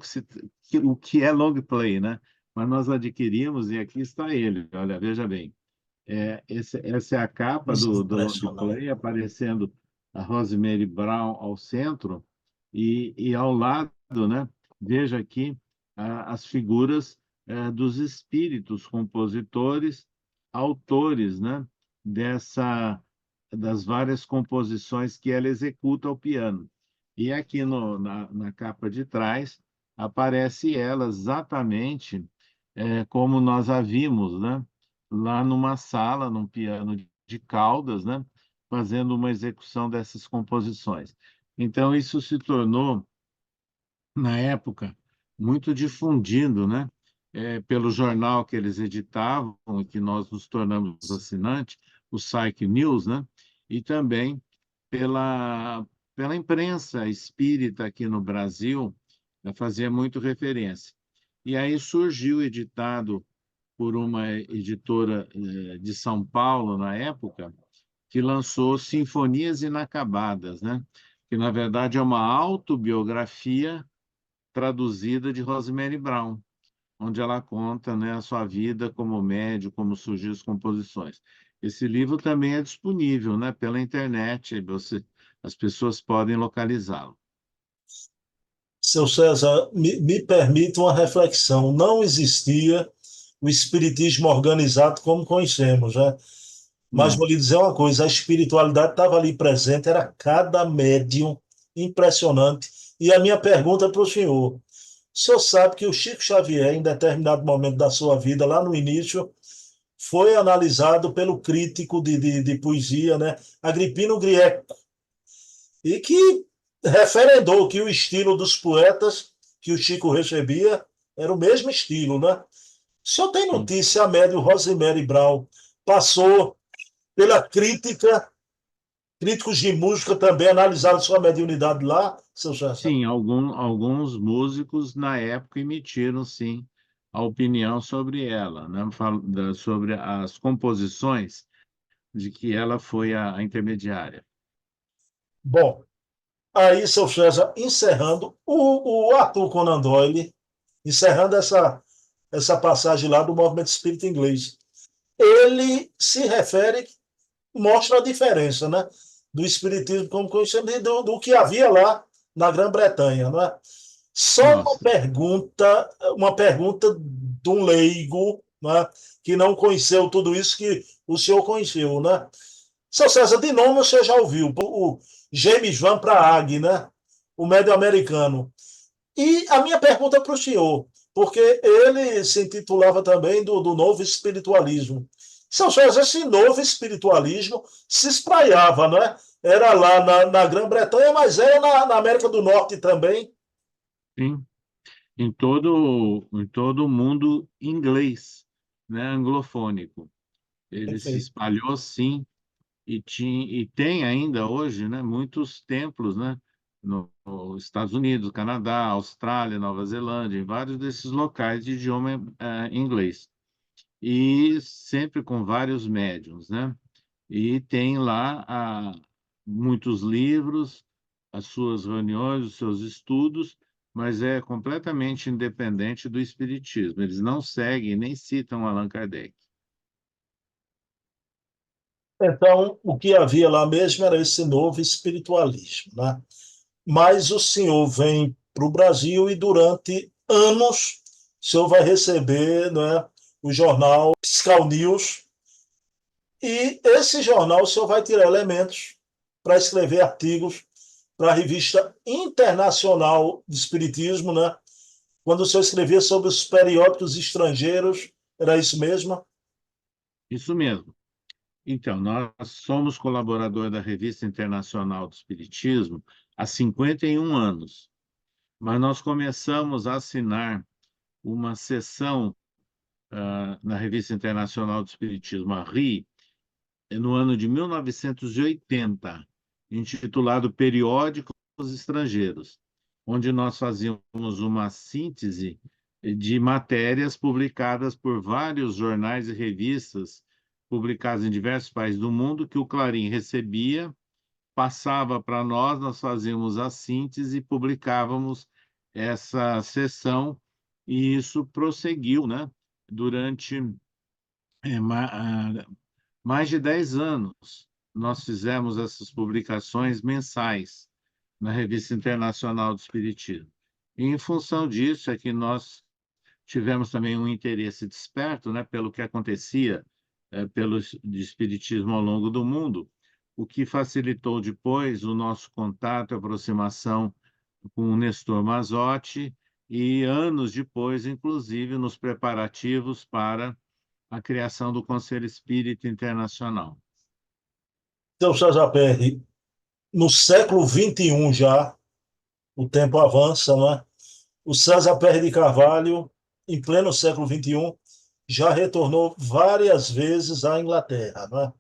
Speaker 1: o que é long play, né? Mas nós adquirimos e aqui está ele. Olha, veja bem. Essa é a capa do long
Speaker 6: Impressionante.
Speaker 1: play, aparecendo a Rosemary Brown ao centro e ao lado, né? Veja aqui as figuras dos espíritos compositores, autores, né? Dessa das várias composições que ela executa ao piano. E aqui na capa de trás aparece ela exatamente como nós a vimos, né? Lá numa sala, num piano de caudas, né? Fazendo uma execução dessas composições. Então, isso se tornou, na época, muito difundido, né? Pelo jornal que eles editavam, e que nós nos tornamos assinantes, o Psyche News, né? E também pela, pela imprensa espírita aqui no Brasil, fazia muito referência. E aí surgiu, editado por uma editora de São Paulo, na época, que lançou Sinfonias Inacabadas, né? Que, na verdade, é uma autobiografia traduzida de Rosemary Brown, onde ela conta, né, a sua vida como médium, como surgiu as composições. Esse livro também é disponível, né, pela internet, as pessoas podem localizá-lo.
Speaker 6: Seu César, me permite uma reflexão. Não existia o espiritismo organizado como conhecemos, né? Mas
Speaker 1: Não.
Speaker 6: vou lhe dizer uma coisa: a espiritualidade estava ali presente, era cada médium impressionante. E a minha pergunta para o senhor sabe que o Chico Xavier, em determinado momento da sua vida, lá no início, foi analisado pelo crítico de poesia, né? Agripino Grieco, e que referendou que o estilo dos poetas que o Chico recebia era o mesmo estilo, né? O senhor tem
Speaker 1: Sim.
Speaker 6: notícia, a médium Rosemary Brown passou pela crítica, críticos de música também analisaram sua mediunidade lá, seu César?
Speaker 1: Sim, alguns músicos na época emitiram, sim, a opinião sobre ela, né? Sobre as composições de que ela foi a intermediária.
Speaker 6: Bom, aí, seu César, encerrando, o Arthur Conan Doyle, encerrando essa passagem lá do movimento espírita inglês, ele se refere, mostra a diferença, né, do espiritismo como conhecemos e do que havia lá na Grã-Bretanha, não é? Só
Speaker 1: Mostra.
Speaker 6: uma pergunta de um leigo, né, que não conheceu tudo isso que o senhor conheceu, né? Seu César, de nome você já ouviu, o James Van Praag, né? O médio americano. E a minha pergunta para o senhor, porque ele se intitulava também do novo espiritualismo. Seu César, esse novo espiritualismo se espraiava, não é? Era lá na Grã-Bretanha, mas era na América do Norte também.
Speaker 1: Sim, em todo o mundo inglês, né, anglofônico. Ele se
Speaker 6: Perfeito.
Speaker 1: espalhou, sim, e tem ainda hoje, né, muitos templos, né, nos Estados Unidos, Canadá, Austrália, Nova Zelândia, em vários desses locais de idioma inglês. E sempre com vários médiuns, né? E tem lá muitos livros, as suas reuniões, os seus estudos, mas é completamente independente do espiritismo. Eles não seguem nem citam Allan Kardec.
Speaker 6: Então, o que havia lá mesmo era esse novo espiritualismo, né? Mas o senhor vem para o Brasil e durante anos o senhor vai receber, né, o jornal Fiscal News, e esse jornal o senhor vai tirar elementos para escrever artigos para a revista Internacional de Espiritismo, né? Quando o senhor escrevia sobre os periódicos estrangeiros, era isso mesmo?
Speaker 1: Isso mesmo. Então, nós somos colaborador da Revista Internacional do Espiritismo há 51 anos, mas nós começamos a assinar uma seção na Revista Internacional do Espiritismo, a RI, no ano de 1980, intitulado Periódicos Estrangeiros, onde nós fazíamos uma síntese de matérias publicadas por vários jornais e revistas publicadas em diversos países do mundo, que o Clarim recebia, passava para nós, nós fazíamos a síntese e publicávamos essa sessão, e isso prosseguiu, né, durante é, mais de 10 anos. Nós fizemos essas publicações mensais na Revista Internacional do Espiritismo. E, em função disso, é que nós tivemos também um interesse desperto, né, pelo que acontecia pelo espiritismo ao longo do mundo, o que facilitou depois o nosso contato, a aproximação com o Nestor Mazotti, e anos depois, inclusive, nos preparativos para a criação do Conselho Espírita Internacional.
Speaker 6: Seu César Perry, no século XXI já, o tempo avança, não é? O César Perry de Carvalho, em pleno século XXI, já retornou várias vezes à Inglaterra, não é?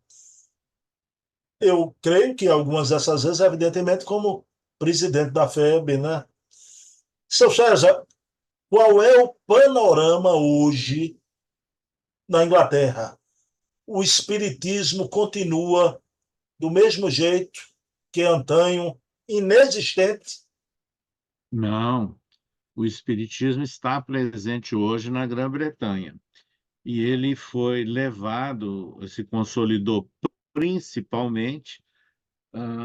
Speaker 6: Eu creio que algumas dessas vezes, evidentemente, como presidente da FEB, né? Seu César, qual é o panorama hoje na Inglaterra? O espiritismo continua do mesmo jeito que antanho, inexistente?
Speaker 1: Não, o Espiritismo está presente hoje na Grã-Bretanha, e ele foi levado, se consolidou principalmente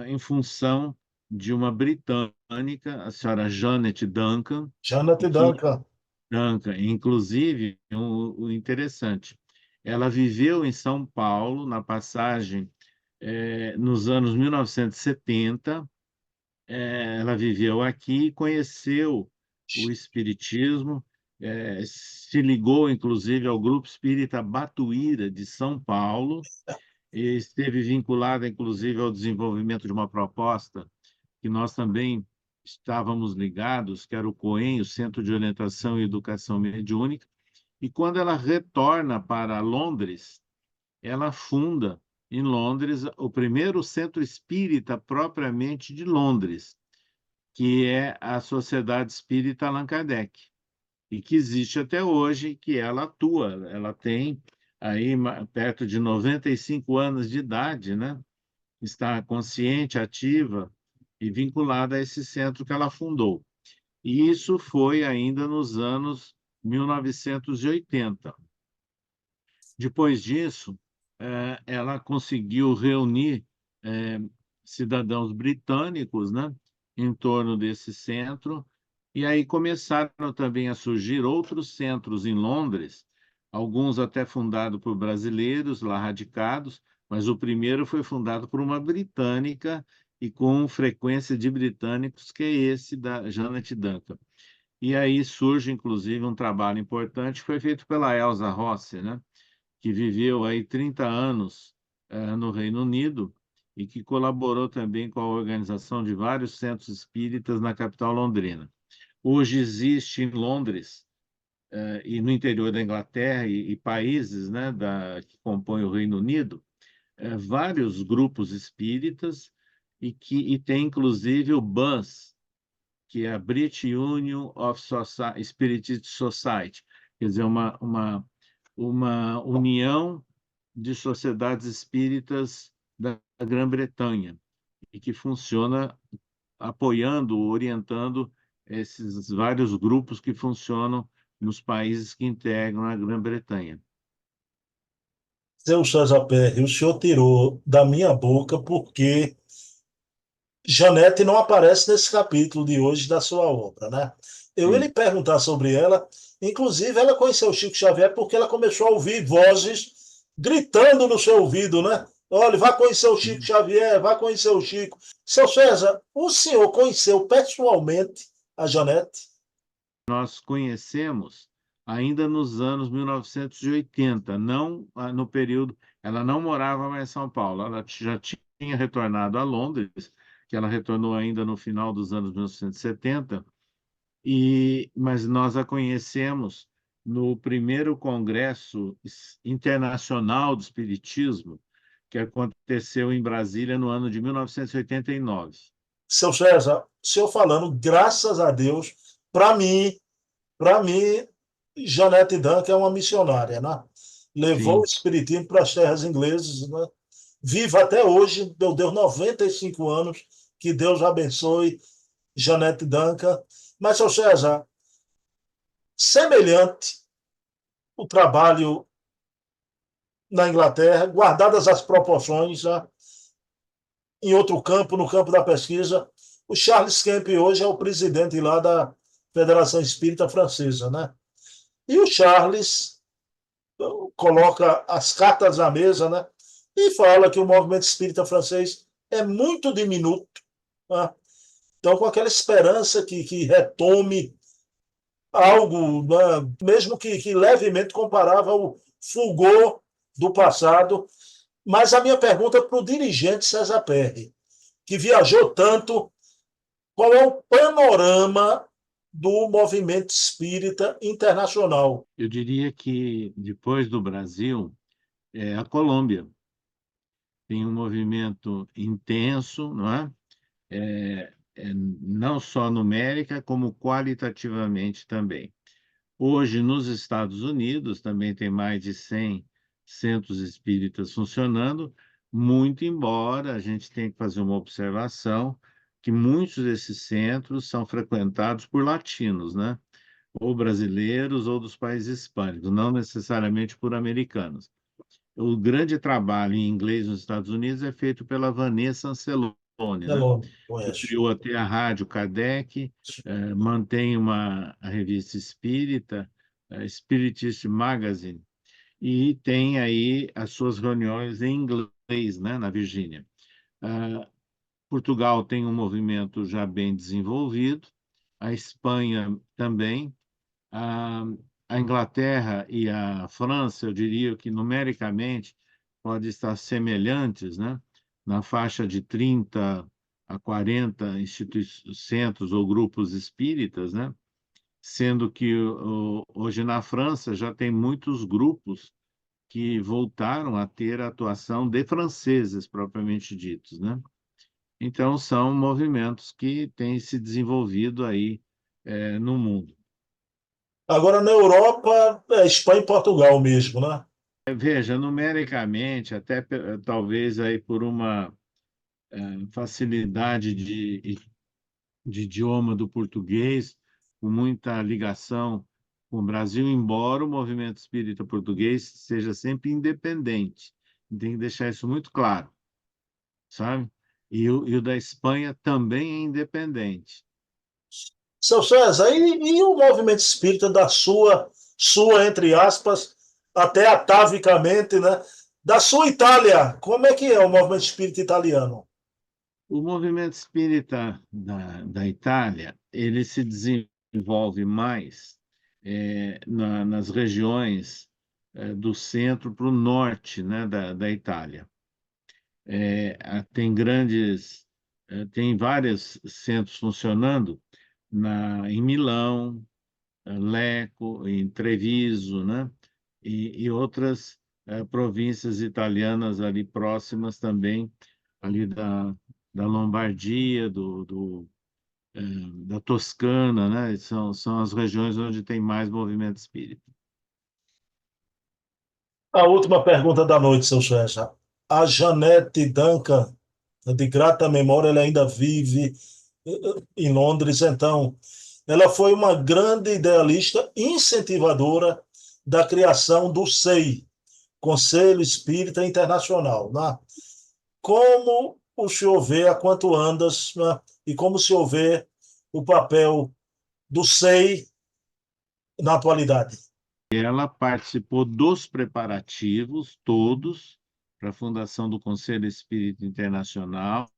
Speaker 1: em função de uma britânica, a senhora Janet Duncan,
Speaker 6: Janet
Speaker 1: e que
Speaker 6: Duncan.
Speaker 1: Duncan, inclusive, o interessante, ela viveu em São Paulo na passagem nos anos 1970. Ela viveu aqui e conheceu o Espiritismo, se ligou, inclusive, ao Grupo Espírita Batuíra de São Paulo, e esteve vinculada, inclusive, ao desenvolvimento de uma proposta que nós também estávamos ligados, que era o COEM, o Centro de Orientação e Educação Mediúnica. E quando ela retorna para Londres, ela funda em Londres o primeiro centro espírita propriamente de Londres, que é a Sociedade Espírita Allan Kardec, e que existe até hoje, que ela atua, ela tem aí perto de 95 anos de idade, né? Está consciente, ativa e vinculada a esse centro que ela fundou. E isso foi ainda nos anos 1980. Depois disso, ela conseguiu reunir cidadãos britânicos, né, em torno desse centro, e aí começaram também a surgir outros centros em Londres, alguns até fundados por brasileiros lá radicados, mas o primeiro foi fundado por uma britânica e com frequência de britânicos, que é esse da Janet Duncan. E aí surge, inclusive, um trabalho importante que foi feito pela Elsa Rossi, né? Que viveu aí 30 anos no Reino Unido e que colaborou também com a organização de vários centros espíritas na capital londrina. Hoje existe em Londres e no interior da Inglaterra e países, né, que compõem o Reino Unido, vários grupos espíritas e tem inclusive o BUS, que é a British Union of Spiritist Society, quer dizer, uma união de sociedades espíritas da Grã-Bretanha e que funciona apoiando, orientando esses vários grupos que funcionam nos países que integram a Grã-Bretanha.
Speaker 6: Seu César Perry, o senhor tirou da minha boca porque Janete não aparece nesse capítulo de hoje da sua obra, né? Eu ia lhe
Speaker 1: Sim.
Speaker 6: perguntar sobre ela, inclusive ela conheceu o Chico Xavier porque ela começou a ouvir vozes gritando no seu ouvido, né? Olha, vá conhecer o Chico Xavier, vá conhecer o Chico. Seu César, o senhor conheceu pessoalmente a Janete?
Speaker 1: Nós conhecemos ainda nos anos 1980, não no período. Ela não morava mais em São Paulo, ela já tinha retornado a Londres, que ela retornou ainda no final dos anos 1970, mas nós a conhecemos no primeiro Congresso Internacional do Espiritismo, que aconteceu em Brasília no ano de 1989.
Speaker 6: Seu César, o senhor falando, graças a Deus, para mim, Janete Duncan é uma missionária, né? Levou o
Speaker 1: Sim.
Speaker 6: espiritismo para as terras inglesas, né? Viva até hoje, meu Deus, 95 anos. Que Deus abençoe Janete Duncan. Mas, seu César, semelhante o trabalho na Inglaterra, guardadas as proporções, né? Em outro campo, no campo da pesquisa, o Charles Kemp hoje é o presidente lá da Federação Espírita Francesa, né? E o Charles coloca as cartas à mesa, né? E fala que o movimento espírita francês é muito diminuto, né? Então, com aquela esperança que retome algo, né? Mesmo que levemente comparável ao fulgor do passado. Mas a minha pergunta é para o dirigente César Perry, que viajou tanto, qual é o panorama do movimento espírita internacional?
Speaker 1: Eu diria que depois do Brasil, é a Colômbia. Tem um movimento intenso, não é? Não só numérica, como qualitativamente também. Hoje, nos Estados Unidos, também tem mais de 100 centros espíritas funcionando, muito embora a gente tenha que fazer uma observação que muitos desses centros são frequentados por latinos, né? Ou brasileiros ou dos países hispânicos, não necessariamente por americanos. O grande trabalho em inglês nos Estados Unidos é feito pela Vanessa Ancelone, né?
Speaker 6: Delone,
Speaker 1: Que
Speaker 6: conheço.
Speaker 1: criou até a Rádio Kardec, mantém a revista espírita, Spiritist Magazine, e tem aí as suas reuniões em inglês, né, na Virgínia. Portugal tem um movimento já bem desenvolvido, a Espanha também, a, a Inglaterra e a França, eu diria que numericamente pode estar semelhantes, né? Na faixa de 30 a 40 centros ou grupos espíritas, né? Sendo que hoje na França já tem muitos grupos que voltaram a ter a atuação de franceses propriamente ditos, né? Então são movimentos que têm se desenvolvido aí no mundo.
Speaker 6: Agora, na Europa, é Espanha e Portugal mesmo, né?
Speaker 1: Veja, numericamente, até talvez aí por uma facilidade de idioma do português, com muita ligação com o Brasil, embora o movimento espírita português seja sempre independente. Tem que deixar isso muito claro, sabe? E o da Espanha também é independente.
Speaker 6: Seu César, e o movimento espírita da sua, entre aspas, até atavicamente, né? Da sua Itália, como é que é o movimento espírita italiano?
Speaker 1: O movimento espírita da Itália, ele se desenvolve mais nas regiões do centro para o norte, né, da Itália. Tem vários centros funcionando em Milão, Lecco, em Treviso, né, e outras províncias italianas ali próximas também, ali da Lombardia, da Toscana, né? São as regiões onde tem mais movimento espírita.
Speaker 6: A última pergunta da noite, seu César. A Janete Duncan, de grata memória, ela ainda vive em Londres, então ela foi uma grande idealista incentivadora da criação do SEI, Conselho Espírita Internacional, né? Como o senhor vê a quanto andas, né? E como o senhor vê o papel do SEI na atualidade?
Speaker 1: Ela participou dos preparativos todos para a fundação do Conselho Espírita Internacional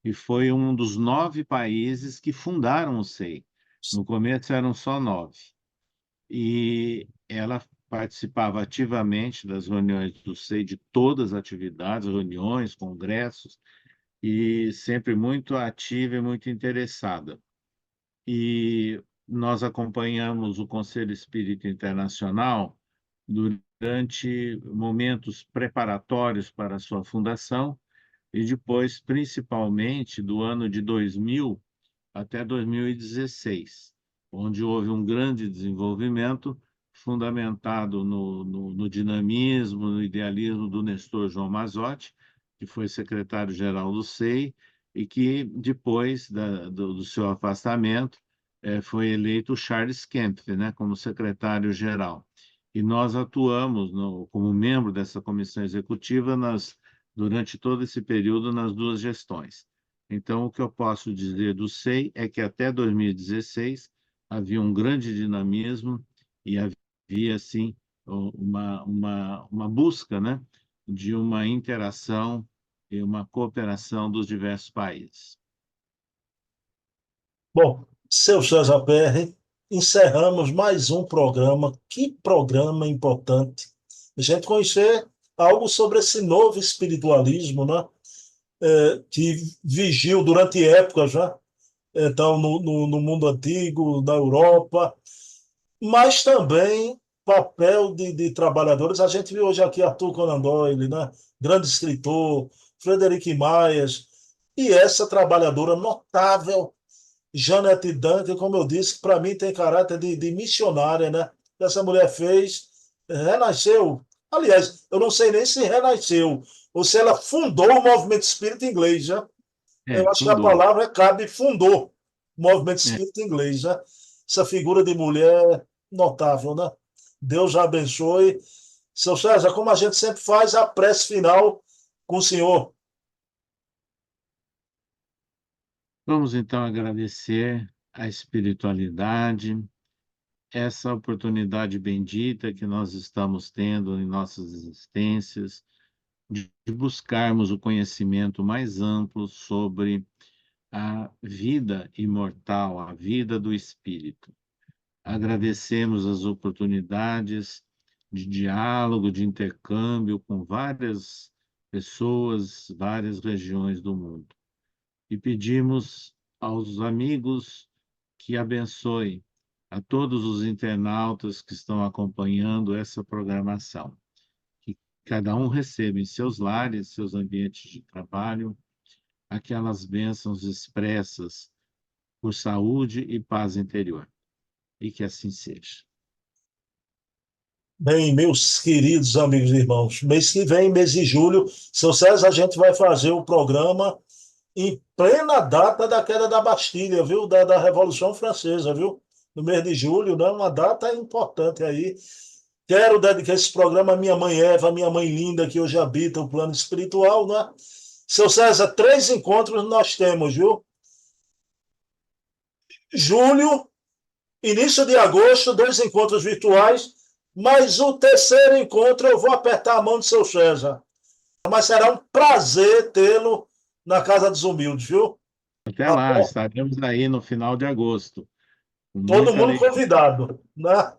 Speaker 1: e foi um dos 9 países que fundaram o SEI. No começo eram só 9. E ela participava ativamente das reuniões do SEI, de todas as atividades, reuniões, congressos, e sempre muito ativa e muito interessada. E nós acompanhamos o Conselho Espírita Internacional durante momentos preparatórios para a sua fundação e depois, principalmente, do ano de 2000 até 2016, onde houve um grande desenvolvimento fundamentado no dinamismo, no idealismo do Nestor João Mazzotti, que foi secretário-geral do SEI, e que, depois do seu afastamento, foi eleito Charles Kempf, né, como secretário-geral. E nós atuamos como membro dessa comissão executiva durante todo esse período nas 2 gestões. Então, o que eu posso dizer do SEI é que até 2016 havia um grande dinamismo e havia, assim, uma busca, né, de uma interação e uma cooperação dos diversos países.
Speaker 6: Bom, seu César PR, encerramos mais um programa. Que programa importante. A gente conhecer algo sobre esse novo espiritualismo, né? Que vigiu durante épocas, né? Então, no mundo antigo, na Europa, mas também papel de trabalhadores. A gente viu hoje aqui Arthur Conan Doyle, né? Grande escritor, Frederic Myers, e essa trabalhadora notável, Janete Duncan, como eu disse, para mim tem caráter de missionária, né? Essa mulher fez, renasceu. Aliás, eu não sei nem se renasceu, ou se ela fundou o movimento espírita inglês, né? Eu acho que a
Speaker 1: Fundou.
Speaker 6: palavra cabe fundou o movimento
Speaker 1: É,
Speaker 6: espírita inglês, né? Essa figura de mulher notável, né? Deus já abençoe. Seu César, como a gente sempre faz, a prece final com o senhor.
Speaker 1: Vamos, então, agradecer a espiritualidade, essa oportunidade bendita que nós estamos tendo em nossas existências, de buscarmos o conhecimento mais amplo sobre a vida imortal, a vida do espírito. Agradecemos as oportunidades de diálogo, de intercâmbio com várias pessoas, várias regiões do mundo. E pedimos aos amigos que abençoem a todos os internautas que estão acompanhando essa programação. Que cada um receba em seus lares, seus ambientes de trabalho, aquelas bênçãos expressas por saúde e paz interior. E que assim seja.
Speaker 6: Bem, meus queridos amigos e irmãos, mês que vem, mês de julho, seu César, a gente vai fazer o programa em plena data da queda da Bastilha, viu? Da Revolução Francesa, viu? No mês de julho, né? Uma data importante aí. Quero dedicar esse programa à minha mãe Eva, minha mãe linda, que hoje habita o plano espiritual, né? Seu César, 3 encontros nós temos, viu? Julho, início de agosto, 2 encontros virtuais, mas o terceiro encontro eu vou apertar a mão do seu César. Mas será um prazer tê-lo na Casa dos Humildes, viu?
Speaker 1: Até
Speaker 6: Tá
Speaker 1: lá,
Speaker 6: bom?
Speaker 1: estaremos aí no final de agosto. Com
Speaker 6: Todo
Speaker 1: muita
Speaker 6: mundo
Speaker 1: alegria.
Speaker 6: convidado, né?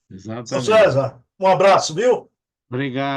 Speaker 6: Seu
Speaker 1: Exatamente.
Speaker 6: César, um abraço, viu?
Speaker 1: Obrigado.